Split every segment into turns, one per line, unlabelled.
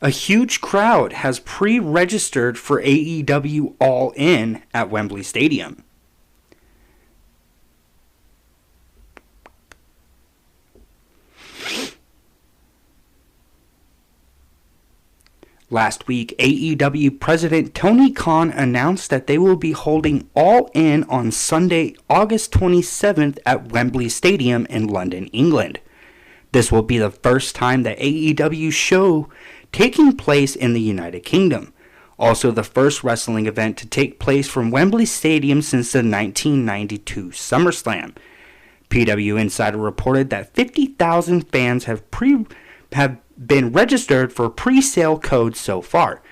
A huge crowd has pre-registered for AEW All In at Wembley Stadium. Last week, AEW President Tony Khan announced that they will be holding All In on Sunday, August 27th at Wembley Stadium in London, England. This will be the first time that AEW show taking place in the United Kingdom. Also the first wrestling event to take place from Wembley Stadium since the 1992 SummerSlam. PW Insider reported that 50,000 fans have been registered for pre-sale codes so far.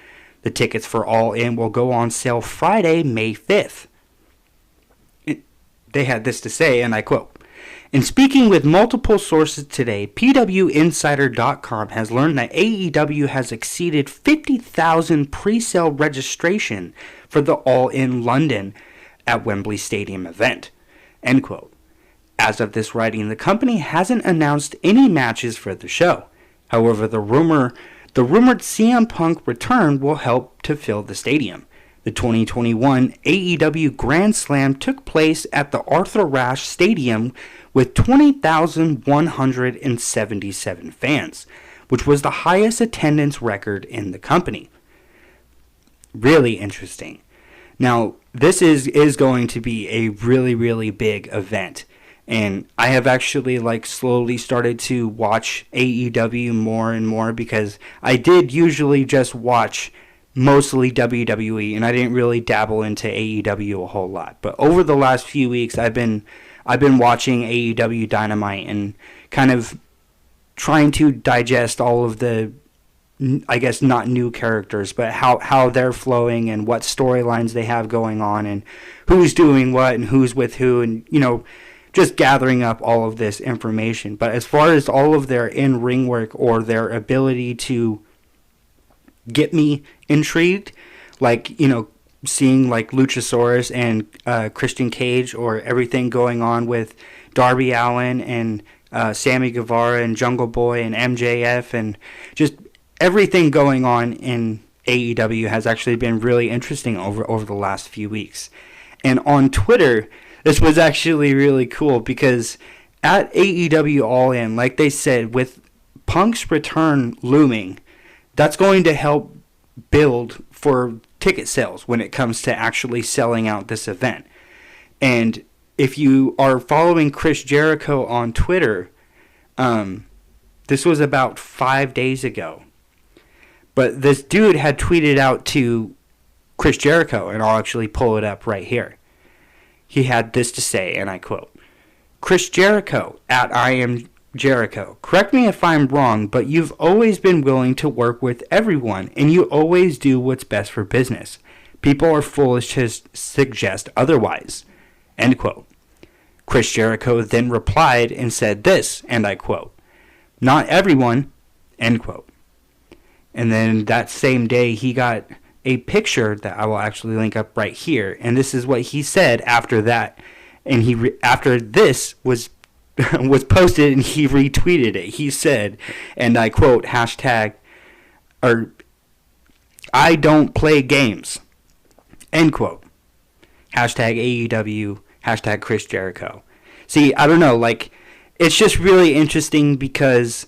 The tickets for All In will go on sale Friday, May 5th. They had this to say, and I quote, "In speaking with multiple sources today, PWInsider.com has learned that AEW has exceeded 50,000 pre-sale registration for the All In London at Wembley Stadium event." End quote. As of this writing, the company hasn't announced any matches for the show. However, the rumored CM Punk return will help to fill the stadium. The 2021 AEW Grand Slam took place at the Arthur Ashe Stadium with 20,177 fans, which was the highest attendance record in the company. Really interesting. Now, this is going to be a really, really big event. And I have actually slowly started to watch AEW more and more, because I did usually just watch mostly WWE, and I didn't really dabble into AEW a whole lot. But over the last few weeks, I've been watching AEW Dynamite and kind of trying to digest all of the, I guess, not new characters, but how they're flowing and what storylines they have going on and who's doing what and who's with who, and just gathering up all of this information. But as far as all of their in-ring work or their ability to get me intrigued, seeing Luchasaurus and Christian Cage, or everything going on with Darby Allin and Sammy Guevara and Jungle Boy and MJF, and just everything going on in AEW has actually been really interesting over the last few weeks. And on Twitter, this was actually really cool, because at AEW All In, like they said, with Punk's return looming, that's going to help build for ticket sales when it comes to actually selling out this event. And if you are following Chris Jericho on Twitter, this was about 5 days ago, but this dude had tweeted out to Chris Jericho, and I'll actually pull it up right here. He had this to say, and I quote, "Chris Jericho, at I Am Jericho, correct me if I'm wrong, but you've always been willing to work with everyone, and you always do what's best for business. People are foolish to suggest otherwise." End quote. Chris Jericho then replied and said this, and I quote, "Not everyone," end quote. And then that same day, he got a picture that I will actually link up right here, and this is what he said after that. And after this was posted, and he retweeted it. He said, and I quote, hashtag, or "I don't play games," end quote. Hashtag AEW, hashtag Chris Jericho. See, I don't know, it's just really interesting, because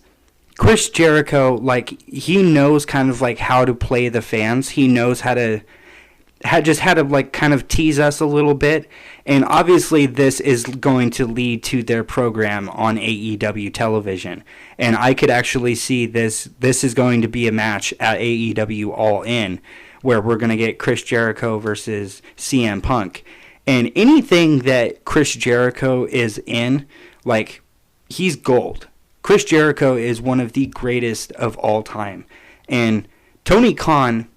Chris Jericho, he knows kind of how to play the fans. He knows how to kind of tease us a little bit. And obviously this is going to lead to their program on AEW television. And I could actually see this is going to be a match at AEW All In, where we're going to get Chris Jericho versus CM Punk. And anything that Chris Jericho is in, he's gold. Chris Jericho is one of the greatest of all time. And Tony Khan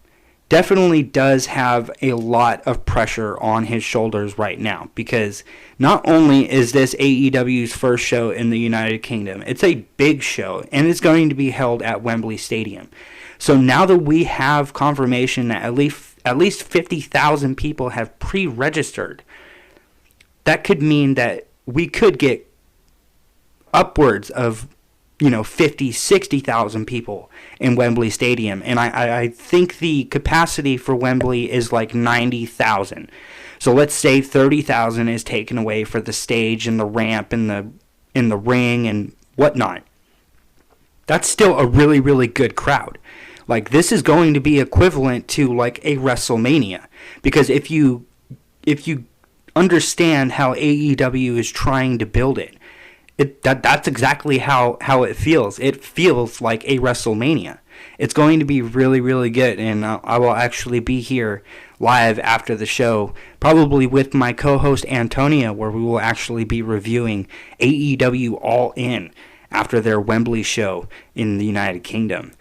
definitely does have a lot of pressure on his shoulders right now, because not only is this AEW's first show in the United Kingdom, it's a big show, and it's going to be held at Wembley Stadium. So now that we have confirmation that at least 50,000 people have pre-registered, that could mean that we could get upwards of 50, 60,000 people in Wembley Stadium. And I think the capacity for Wembley is like 90,000. So let's say 30,000 is taken away for the stage and the ramp and the ring and whatnot. That's still a really, really good crowd. Like, this is going to be equivalent to like a WrestleMania. Because if you understand how AEW is trying to build it, that's exactly how it feels. It feels like a WrestleMania. It's going to be really, really good, and I will actually be here live after the show, probably with my co-host Antonia, where we will actually be reviewing AEW All In after their Wembley show in the United Kingdom.